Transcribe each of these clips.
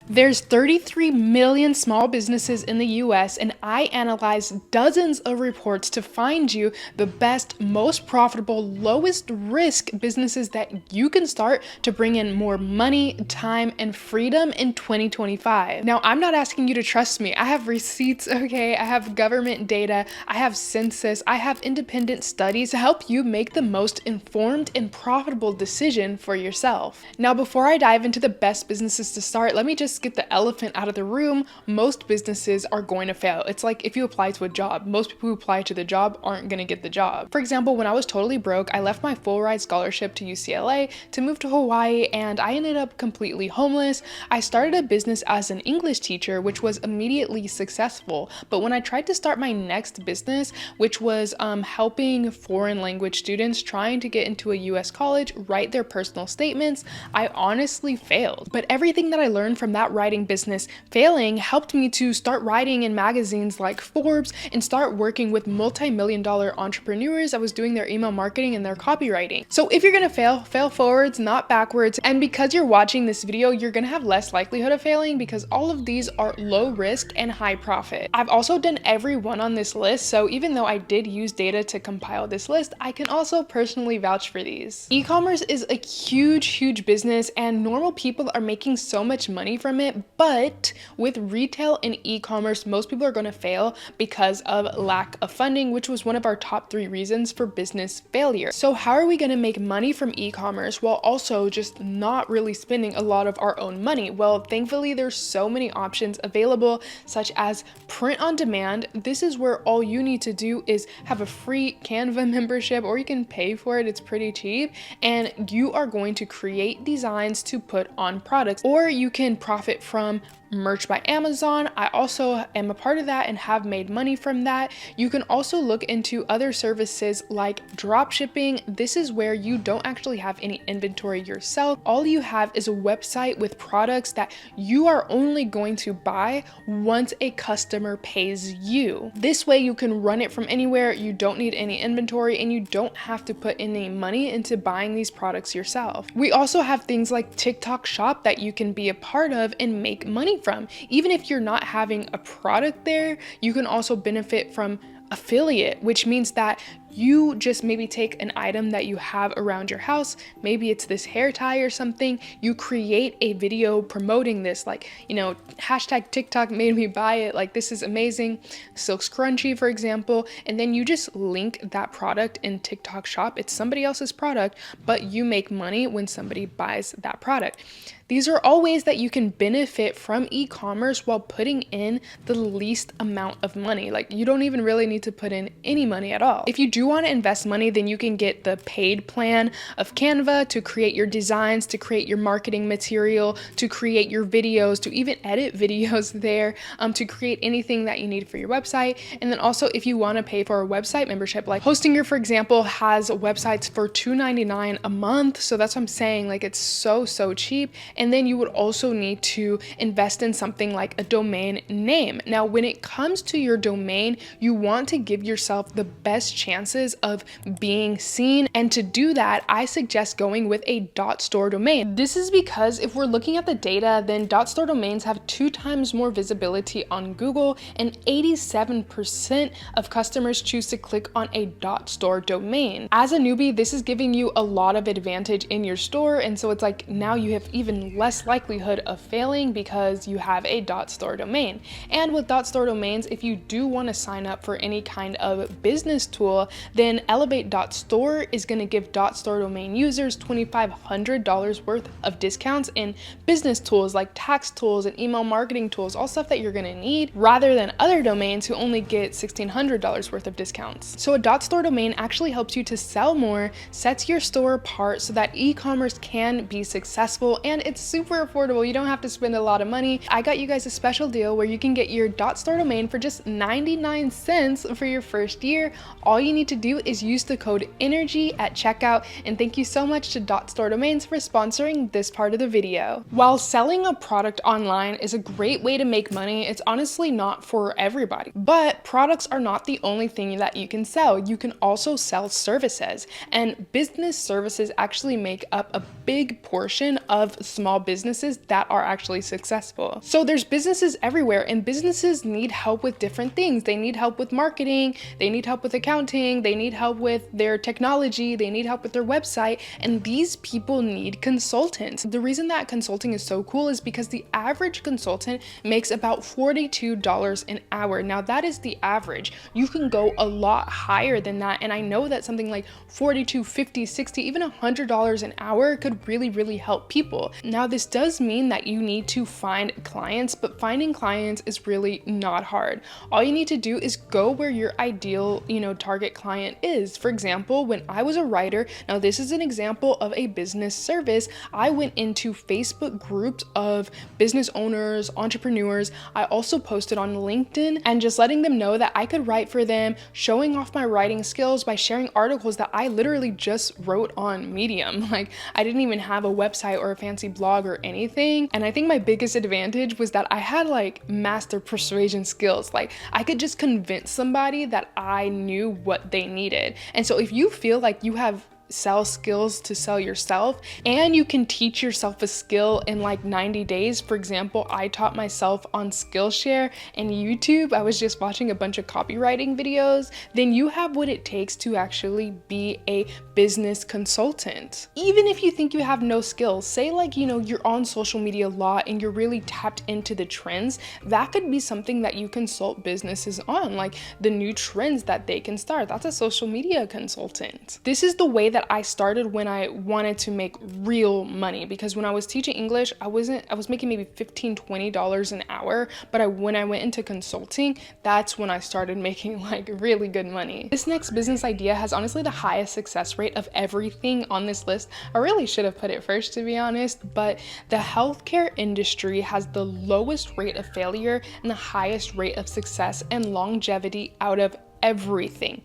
There's 33 million small businesses in the US, and I analyzed dozens of reports to find you the best, most profitable, lowest risk businesses that you can start to bring in more money, time, and freedom in 2025. Now, I'm not asking you to trust me. I have receipts, okay? I have government data, I have census, I have independent studies to help you make the most informed and profitable decision for yourself. Now, before I dive into the best businesses to start, let me just get the elephant out of the room. Most businesses are going to fail. It's like if you apply to a job, most people who apply to the job aren't going to get the job. For example, when I was totally broke, I left my full ride scholarship to UCLA to move to Hawaii, and I ended up completely homeless. I started a business as an English teacher, which was immediately successful. But when I tried to start my next business, which was helping foreign language students trying to get into a US college write their personal statements, I honestly failed. But everything that I learned from that writing business failing helped me to start writing in magazines like Forbes and start working with multi-million-dollar entrepreneurs. I was doing their email marketing and their copywriting. So if you're gonna fail, fail forwards, not backwards. And because you're watching this video, you're gonna have less likelihood of failing because all of these are low risk and high profit. I've also done every one on this list, so even though I did use data to compile this list, I can also personally vouch for these. E-commerce is a huge business, and normal people are making so much money from it, but with retail and e-commerce, most people are going to fail because of lack of funding, which was one of our top 3 reasons for business failure. So how are we going to make money from e-commerce while also just not really spending a lot of our own money? Well, thankfully there's so many options available, such as print on demand. This is where all you need to do is have a free Canva membership, or you can pay for it. It's pretty cheap, and you are going to create designs to put on products, or you can profit from merch by Amazon. I also am a part of that and have made money from that. You can also look into other services like drop shipping. This is where you don't actually have any inventory yourself. All you have is a website with products that you are only going to buy once a customer pays you. This way you can run it from anywhere. You don't need any inventory, and you don't have to put any money into buying these products yourself. We also have things like TikTok Shop that you can be a part of and make money from. Even if you're not having a product there, you can also benefit from affiliate, which means that you just maybe take an item that you have around your house, maybe it's this hair tie or something, you create a video promoting this, like, you know, hashtag TikTok made me buy it, like this is amazing, silk scrunchie for example, and then you just link that product in TikTok Shop. It's somebody else's product, but you make money when somebody buys that product. These are all ways that you can benefit from e-commerce while putting in the least amount of money. Like, you don't even really need to put in any money at all. If you do want to invest money, then you can get the paid plan of Canva to create your designs, to create your marketing material, to create your videos, to even edit videos there, to create anything that you need for your website. And then also, if you want to pay for a website membership, like Hostinger, for example, has websites for $2.99 a month. So that's what I'm saying, like it's so cheap. And then you would also need to invest in something like a domain name. Now, when it comes to your domain, you want to give yourself the best chances of being seen. And to do that, I suggest going with a .store domain. This is because if we're looking at the data, then .store domains have 2 times more visibility on Google, and 87% of customers choose to click on a .store domain. As a newbie, this is giving you a lot of advantage in your store. And so it's like now you have even less likelihood of failing because you have a .store domain. And with .store domains, if you do want to sign up for any kind of business tool, then Elevate.store is going to give .store domain users $2,500 worth of discounts in business tools like tax tools and email marketing tools, all stuff that you're going to need, rather than other domains who only get $1,600 worth of discounts. So a .store domain actually helps you to sell more, sets your store apart so that e-commerce can be successful, and it's super affordable. You don't have to spend a lot of money. I got you guys a special deal where you can get your .store domain for just 99 cents for your first year. All you need need to do is use the code ENERGY at checkout, and thank you so much to .store Domains for sponsoring this part of the video. While selling a product online is a great way to make money, it's honestly not for everybody. But products are not the only thing that you can sell. You can also sell services, and business services actually make up a big portion of small businesses that are actually successful. So there's businesses everywhere, and businesses need help with different things. They need help with marketing, they need help with accounting, they need help with their technology, they need help with their website, and these people need consultants. The reason that consulting is so cool is because the average consultant makes about $42 an hour. Now that is the average. You can go a lot higher than that, and I know that something like $42, $50, $60, even $100 an hour could really help people. Now this does mean that you need to find clients, but finding clients is really not hard. All you need to do is go where your ideal, target client is. For example, when I was a writer, now this is an example of a business service, I went into Facebook groups of business owners, entrepreneurs. I also posted on LinkedIn and just letting them know that I could write for them, showing off my writing skills by sharing articles that I literally just wrote on Medium. Like, I didn't even have a website or a fancy blog or anything. And I think my biggest advantage was that I had like master persuasion skills. Like, I could just convince somebody that I knew what they needed. And so if you feel like you have sell skills to sell yourself, and you can teach yourself a skill in like 90 days. For example, I taught myself on Skillshare and YouTube. I was just watching a bunch of copywriting videos. Then you have what it takes to actually be a business consultant. Even if you think you have no skills, say like, you're on social media a lot and you're really tapped into the trends, that could be something that you consult businesses on, like the new trends that they can start. That's a social media consultant. This is the way that I started when I wanted to make real money, because when I was teaching English, I was making maybe $15, $20 an hour, but when I went into consulting, that's when I started making like really good money. This next business idea has honestly the highest success rate of everything on this list. I really should have put it first, to be honest, but the healthcare industry has the lowest rate of failure and the highest rate of success and longevity out of everything.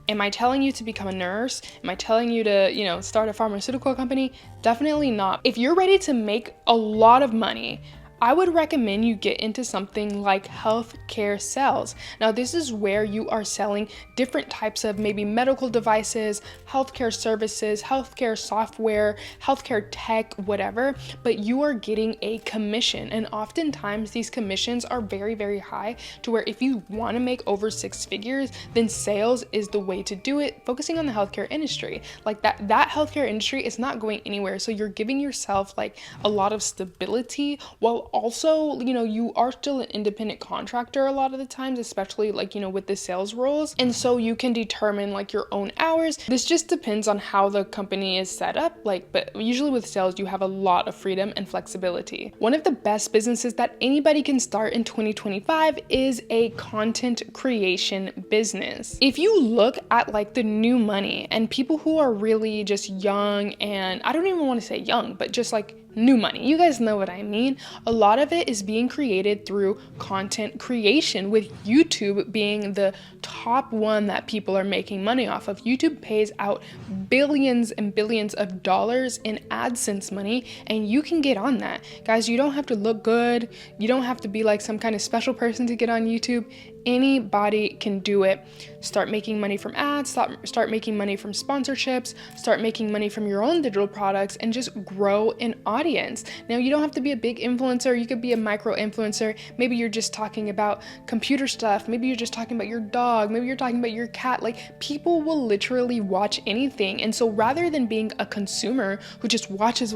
Am I telling you to become a nurse? Am I telling you to, start a pharmaceutical company? Definitely not. If you're ready to make a lot of money, I would recommend you get into something like healthcare sales. Now, this is where you are selling different types of maybe medical devices, healthcare services, healthcare software, healthcare tech, whatever, but you are getting a commission. And oftentimes these commissions are very high, to where if you want to make over 6 figures, then sales is the way to do it, focusing on the healthcare industry. Like that healthcare industry is not going anywhere. So you're giving yourself like a lot of stability, while also, you are still an independent contractor a lot of the times, especially like, with the sales roles. And so you can determine like your own hours. This just depends on how the company is set up, but usually with sales, you have a lot of freedom and flexibility. One of the best businesses that anybody can start in 2025 is a content creation business. If you look at like the new money and people who are really just young, and I don't even want to say young, but just like new money, you guys know what I mean. A lot of it is being created through content creation, with YouTube being the top one that people are making money off of. YouTube pays out billions and billions of dollars in AdSense money, and you can get on that. Guys, you don't have to look good. You don't have to be like some kind of special person to get on YouTube. Anybody can do it. Start making money from ads, start making money from sponsorships, start making money from your own digital products, and just grow an audience. Now, you don't have to be a big influencer. You could be a micro influencer. Maybe you're just talking about computer stuff. Maybe you're just talking about your dog. Maybe you're talking about your cat. Like, people will literally watch anything. And so rather than being a consumer who just watches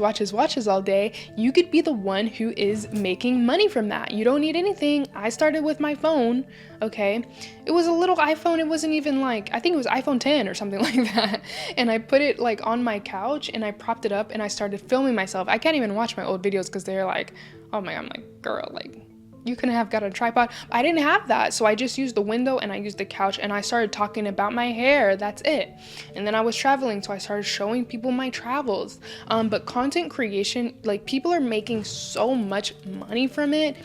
all day, you could be the one who is making money from that. You don't need anything. I started with my phone. Okay, it was a little iPhone. It wasn't even like, I think it was iPhone 10 or something like that. And I put it like on my couch and I propped it up and I started filming myself. I can't even watch my old videos because they're like, oh my God, I'm like, girl, like, you couldn't have got a tripod. I didn't have that. So I just used the window and I used the couch and I started talking about my hair. That's it. And then I was traveling, so I started showing people my travels. But content creation, like, people are making so much money from it.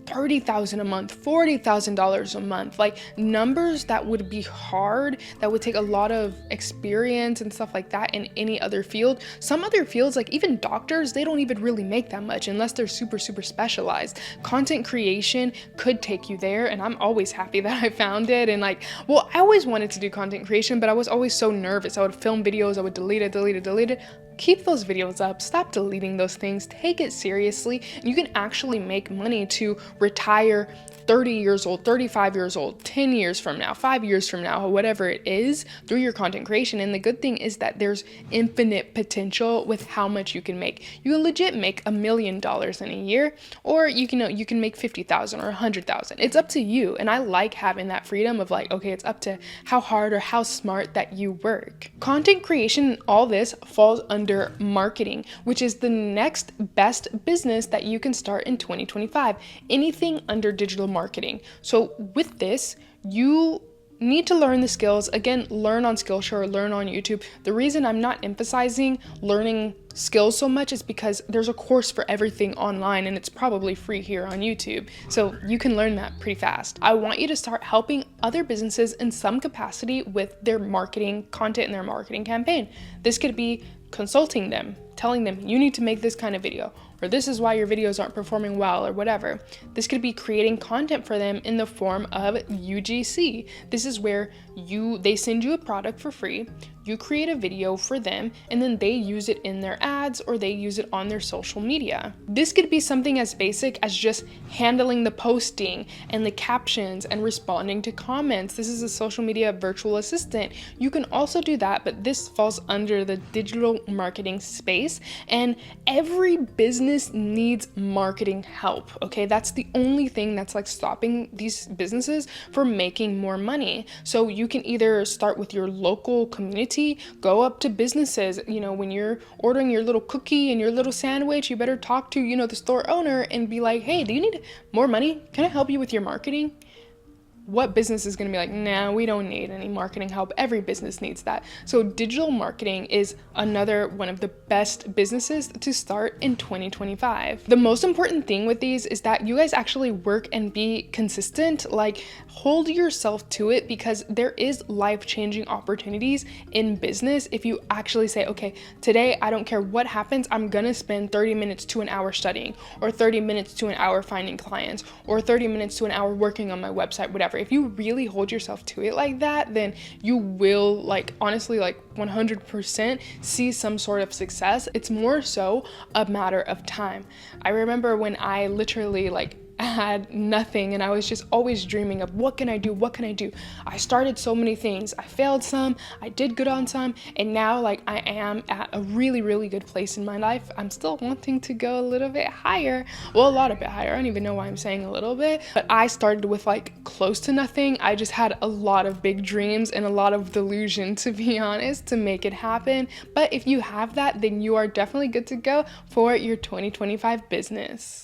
$30,000 a month, $40,000 a month, like numbers that would be hard, that would take a lot of experience and stuff like that in any other field. Some other fields, like even doctors, they don't even really make that much unless they're super specialized. Content creation could take you there, and I'm always happy that I found it. And like, well, I always wanted to do content creation, but I was always so nervous. I would film videos, I would delete it. Keep those videos up, stop deleting those things, take it seriously, and you can actually make money to retire 30 years old, 35 years old, 10 years from now, 5 years from now, whatever it is, through your content creation. And the good thing is that there's infinite potential with how much you can make. You can legit make $1 million in a year, or you can make 50,000 or 100,000. It's up to you. And I like having that freedom of like, okay, it's up to how hard or how smart that you work. Content creation, all this falls under marketing, which is the next best business that you can start in 2025. Anything under digital marketing. So with this, you need to learn the skills. Again, learn on Skillshare, learn on YouTube. The reason I'm not emphasizing learning skills so much is because there's a course for everything online, and it's probably free here on YouTube. So you can learn that pretty fast. I want you to start helping other businesses in some capacity with their marketing content and their marketing campaign. This could be consulting them, telling them you need to make this kind of video, or this is why your videos aren't performing well, or whatever. This could be creating content for them in the form of UGC. This is where they send you a product for free, you create a video for them, and then they use it in their ads or they use it on their social media. This could be something as basic as just handling the posting and the captions and responding to comments. This is a social media virtual assistant. You can also do that, but this falls under the digital marketing space, and every business needs marketing help, okay? That's the only thing that's like stopping these businesses from making more money. So you can either start with your local community, go up to businesses. When you're ordering your little cookie and your little sandwich, you better talk to, the store owner and be like, hey, do you need more money? Can I help you with your marketing? What business is going to be like, nah, we don't need any marketing help? Every business needs that. So digital marketing is another one of the best businesses to start in 2025. The most important thing with these is that you guys actually work and be consistent, like hold yourself to it, because there is life-changing opportunities in business if you actually say, okay, today, I don't care what happens, I'm gonna spend 30 minutes to an hour studying, or 30 minutes to an hour finding clients, or 30 minutes to an hour working on my website, whatever. If you really hold yourself to it like that, then you will honestly 100% see some sort of success. It's more so a matter of time. I remember when I literally I had nothing and I was just always dreaming of what can I do? I started so many things. I failed some, I did good on some, and now I am at a really, really good place in my life. I'm still wanting to go a little bit higher. Well, a lot of bit higher. I don't even know why I'm saying a little bit, but I started with close to nothing. I just had a lot of big dreams and a lot of delusion, to be honest, to make it happen. But if you have that, then you are definitely good to go for your 2025 business.